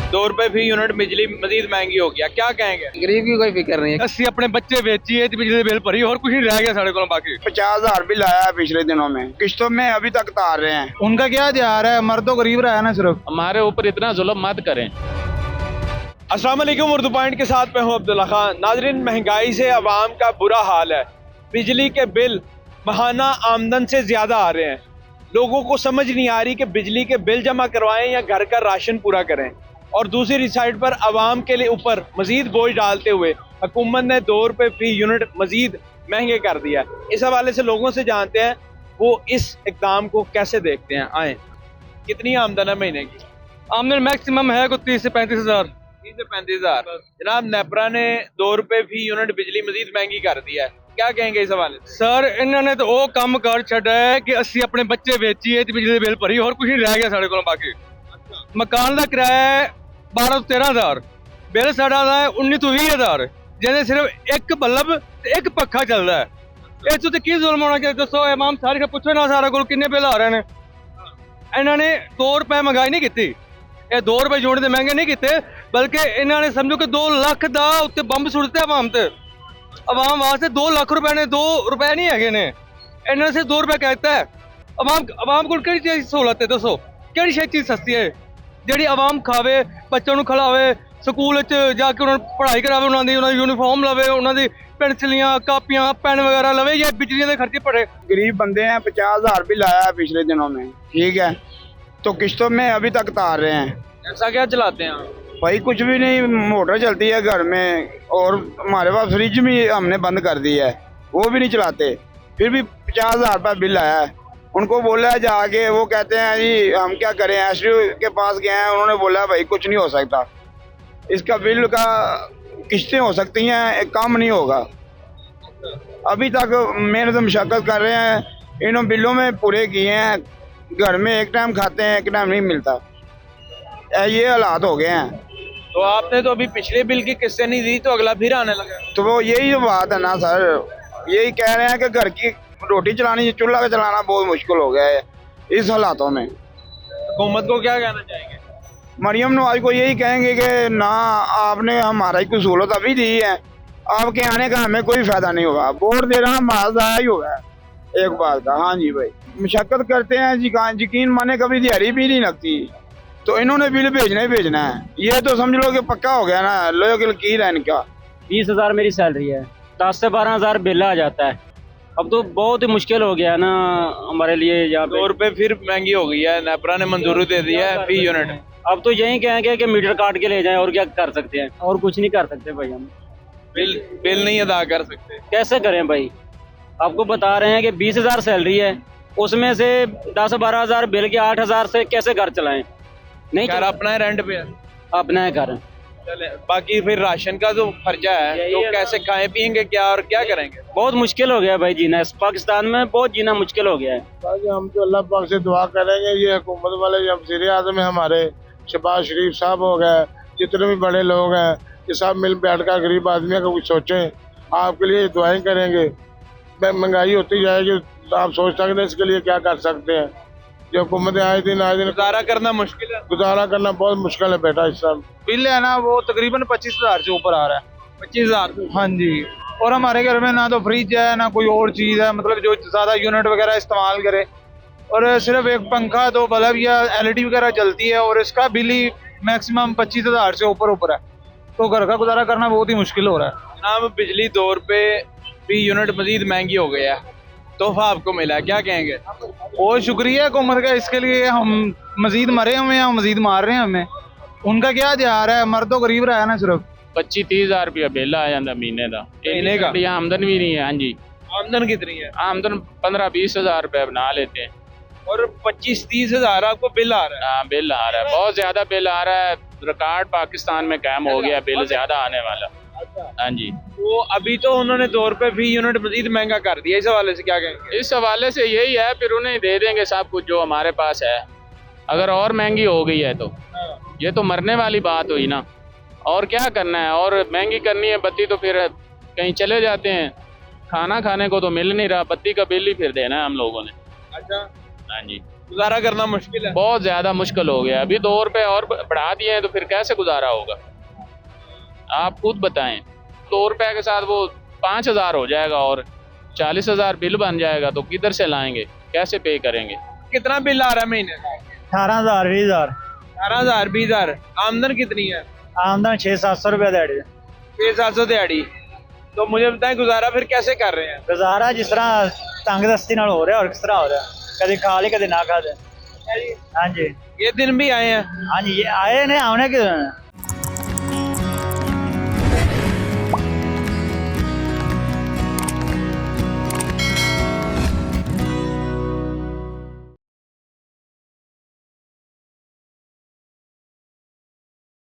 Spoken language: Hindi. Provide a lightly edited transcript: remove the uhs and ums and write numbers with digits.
₹2 फी यूनिट बिजली मजीद महंगी हो गया, क्या कहेंगे? गरीब की कोई फिक्र नहीं है। ਅਸੀਂ ਆਪਣੇ ਬੱਚੇ ਵੇਚੀਏ ਤੇ ਬਿਜਲੀ ਬਿੱਲ ਭਰੀ, ਹੋਰ ਕੁਝ नहीं रह गया साढ़े को बाकी। 50,000 बिल आया है पिछले दिनों में, किस्तों में अभी तक तार रहे हैं। उनका क्या ध्यान है, मर्द तो गरीब रहा है ना सिर्फ। हमारे ऊपर इतना जुल्म मत करें। अस्सलाम वालेकुम, उर्दू पॉइंट के साथ मैं हूं अब्दुल्ला खान। नाजरीन, महंगाई से आवाम का बुरा हाल है। बिजली के बिल माहाना आमदन से ज़्यादा आ रहे हैं। लोगों को समझ नहीं आ रही कि बिजली के बिल जमा करवाएं या घर का राशन पूरा करें। और दूसरी साइड पर आवाम के लिए ऊपर मजीद बोझ डालते हुए हुकूमत ने ₹2 फी यूनिट मजीद महंगे कर दिया है। इस हवाले से लोगों से जानते हैं वो इस इकदाम को कैसे देखते हैं। आए, कितनी आमदन है महीने की? आमदन मैक्सिमम है को 30 से 35 हज़ार। 30 से 35,000। जनाब, नेपरा ने ₹2 फी यूनिट बिजली मजीद महंगी कर दिया है, क्या कहेंगे इस हवाले से? सर इन्होंने तो वो काम कर छड़ा है कि ਅਸੀਂ ਆਪਣੇ ਬੱਚੇ ਵੇਚੀਏ ਤੇ ਬਿਜਲੀ ਬਿੱਲ ਭਰੀ, ਹੋਰ ਕੁਝ ਨਹੀਂ ਰਹਿ ਗਿਆ ਸਾਡੇ ਕੋਲ ਬਾਕੀ। ਮਕਾਨ ਦਾ ਕਿਰਾਇਆ ਹੈ 12 ਤੋਂ 13,000, ਬਿੱਲ ਸਾਡਾ ਦਾ 19 ਤੋਂ 20,000, ਜਿਹਦੇ ਸਿਰਫ ਇੱਕ ਬੱਲਬ ਤੇ ਇੱਕ ਪੱਖਾ ਚੱਲਦਾ ਹੈ। ਇਹ ਤੋਂ ਤੇ ਕੀ ਜ਼ੁਲਮ ਹੋਣਾ ਚਾਹੀਦਾ ਦੱਸੋ? ਇਮਾਮ ਸਾਰੀ ਦਾ ਪੁੱਛੋ ਨਾ ਸਾਰਾ ਕੋਲ ਕਿੰਨੇ ਬਿੱਲ ਆ ਰਹੇ ਨੇ। ਇਹਨਾਂ ਨੇ ₹2 ਮਹਿੰਗਾਈ ਨਹੀਂ ਕੀਤੀ, ਇਹ ₹2 ਜੋੜਨ ਦੇ ਮਹਿੰਗੇ ਨਹੀਂ ਕੀਤੇ, ਬਲਕਿ ਇਹਨਾਂ ਨੇ ਸਮਝੋ ਕਿ 2 ਲੱਖ ਦਾ ਉੱਤੇ ਬੰਬ ਸੁੱਟ ਦਿੱਤਾ ਆਵਾਮ ਤੇ। आवाम वास्ते 2 लाख रुपए ने ₹2 नहीं है ने, इन्होंने सिर्फ ₹2 कहता है। आवाम को किहड़ी चीज़ सहूलत है दसो, किहड़ी शे चीज़ सस्ती है जिहड़ी आवाम खावे, बच्चों को खिलावे, स्कूल जाके उन्होंने पढ़ाई करावे, उन्होंने यूनीफॉर्म लवे, उन्होंने पेंसिलियां कापियां पेन वगैरह लवे, या बिजली के खर्चे पड़े। गरीब बंदे हैं, 50,000 बिल आया है पिछले दिनों में, ठीक है, तो किस्तों में अभी तक तार रहे हैं। ऐसा क्या चलाते हैं आप? भाई कुछ भी नहीं, मोटर चलती है घर में, और हमारे पास फ्रिज भी हमने बंद कर दी है, वो भी नहीं चलाते, फिर भी 50,000 रुपये बिल आया है। उनको बोला है जाके, वो कहते हैं जी हम क्या करें, एसडीओ के पास गए हैं, उन्होंने बोला भाई कुछ नहीं हो सकता, इसका बिल का किस्तें हो सकती हैं, एक काम नहीं होगा। अभी तक मेहनत मशक्कत कर रहे हैं, इन बिलों में पूरे किए हैं, घर में एक टाइम खाते हैं, एक टाइम नहीं मिलता, ये हालात हो गए हैं। तो आपने तो अभी पिछले बिल की किस्तें नहीं दी, तो अगला फिर आने लगा। तो वो यही तो बात है ना सर, यही कह रहे हैं कि घर की रोटी चलानी, चूल्हा का चलाना बहुत मुश्किल हो गया है इस हालातों में। हुकूमत को क्या कहना चाहेंगे? मरियम नवाज को यही कहेंगे कि ना, आपने हमारा ही कोई सहूलत अभी दी है, आपके आने का हमें कोई फायदा नहीं होगा, वोट दे रहा हमारा ही होगा एक बार का। हाँ जी भाई, मशक्कत करते हैं, यकीन माने कभी दिहाड़ी भी नहीं लगती, तो इन्होंने बिल भेजना ही भेजना है। ये तो समझ लो कि पक्का हो गया ना, लोगों की लकीर है इनका। 20,000 मेरी सैलरी है, 10 से 12,000 बिल आ जाता है। अब तो बहुत ही मुश्किल हो गया ना हमारे लिए यहाँ पे। ₹2 फिर महंगी हो गई है, नेपरा ने मंजूरी दे दी है फी यूनिट। अब तो यही कहेंगे कि मीटर काट के ले जाएं, और क्या कर सकते हैं, और कुछ नहीं कर सकते भाई। हम बिल नहीं अदा कर सकते, कैसे करें भाई? आपको बता रहे हैं कि 20,000 सैलरी है, उसमें से 10-12,000 बिल के 8,000 से कैसे घर चलाएं? नहीं, घर अपना है, रेंट पे है, अपना है घर। चले, बाकी फिर राशन का जो खर्चा है तो कैसे खाएं पियेंगे क्या, और क्या करेंगे? बहुत मुश्किल हो गया भाई जीना, इस पाकिस्तान में बहुत जीना मुश्किल हो गया है। बाकी हम तो अल्लाह पाक से दुआ करेंगे, ये हुकूमत वाले जो वज़ीर आज़म है हमारे शहबाज शरीफ साहब हो गए, जितने भी बड़े लोग हैं, ये सब मिल बैठ कर गरीब आदमी का कुछ सोचें, आपके लिए दुआएं करेंगे। महंगाई होती जाएगी तो आप सोच सकते हैं इसके लिए क्या कर सकते हैं। जो हुकूमत आए दिन गुजारा करना मुश्किल है, गुजारा करना बहुत मुश्किल है बेटा। इस साल बिल है ना, वो तकरीबन 25,000 से ऊपर आ रहा है। 25,000? हाँ जी, और हमारे घर में ना तो फ्रिज है ना कोई और चीज़ है, मतलब जो ज़्यादा यूनिट वगैरह इस्तेमाल करे, और सिर्फ एक पंखा, 2 बल्ब या LED वगैरह चलती है, और इसका बिल ही मैक्सिमम 25,000 से ऊपर है, तो घर का गुजारा करना बहुत ही मुश्किल हो रहा है। जनाब, बिजली ₹2 फी यूनिट मजीद महंगी हो गया, तोहफा आपको मिला है, क्या कहेंगे? बहुत शुक्रिया हुकूमत का, इसके लिए हम मजीद मरे हुए हैं, मजीद मार रहे हैं हमें। उनका क्या ध्यान है, मर्द तो गरीब रहा है ना सिर्फ। 25-30,000 रुपया बिल आ जाता महीने का, महीने का? आमदन भी नहीं है। हाँ जी, आमदन कितनी है? आमदन 15-20 हज़ार रुपया बना लेते हैं, और 25-30 हज़ार आपको बिल आ रहा है? हाँ, बिल आ रहा है, बहुत ज्यादा बिल आ रहा है, रिकॉर्ड पाकिस्तान में कायम हो गया बिल ज्यादा आने वाला। हाँ जी, तो अभी तो उन्होंने ₹2 फी यूनिट मजीद महंगा कर दिया, इस हवाले से क्या कहेंगे? इस हवाले से यही है, फिर उन्हें दे देंगे सब कुछ जो हमारे पास है। अगर और महंगी हो गई है तो ये तो मरने वाली बात हुई ना, और क्या करना है, और महंगी करनी है बत्ती तो फिर कहीं चले जाते हैं, खाना खाने को तो मिल नहीं रहा, बत्ती का बिल ही फिर देना है हम लोगों ने। अच्छा, हाँ जी। गुजारा करना मुश्किल है। बहुत ज़्यादा मुश्किल हो गया। अभी 2 रुपए और बढ़ा दिए हैं तो फिर कैसे गुजारा होगा, आप खुद बताएं। 2 रुपए के साथ वो 5,000 हो जाएगा और 40,000 बिल बन जाएगा, तो किधर से लाएंगे, कैसे पे करेंगे। कितना बिल आ रहा है महीने का? 18,000 20,000 18,000 20,000। आमदन कितनी है? आमदन 600-700 रुपये दिहाड़ी 600-700 दिहाड़ी। तो मुझे बताएं गुजारा फिर कैसे कर रहे हैं? गुजारा जिस तरह तंग दस्ती नाल हो रहा और किस तरह हो रहा, कभी खा ले कभी ना खा दे। हाँ जी ये दिन भी आए हैं। हाँ जी, ये आए ने आने के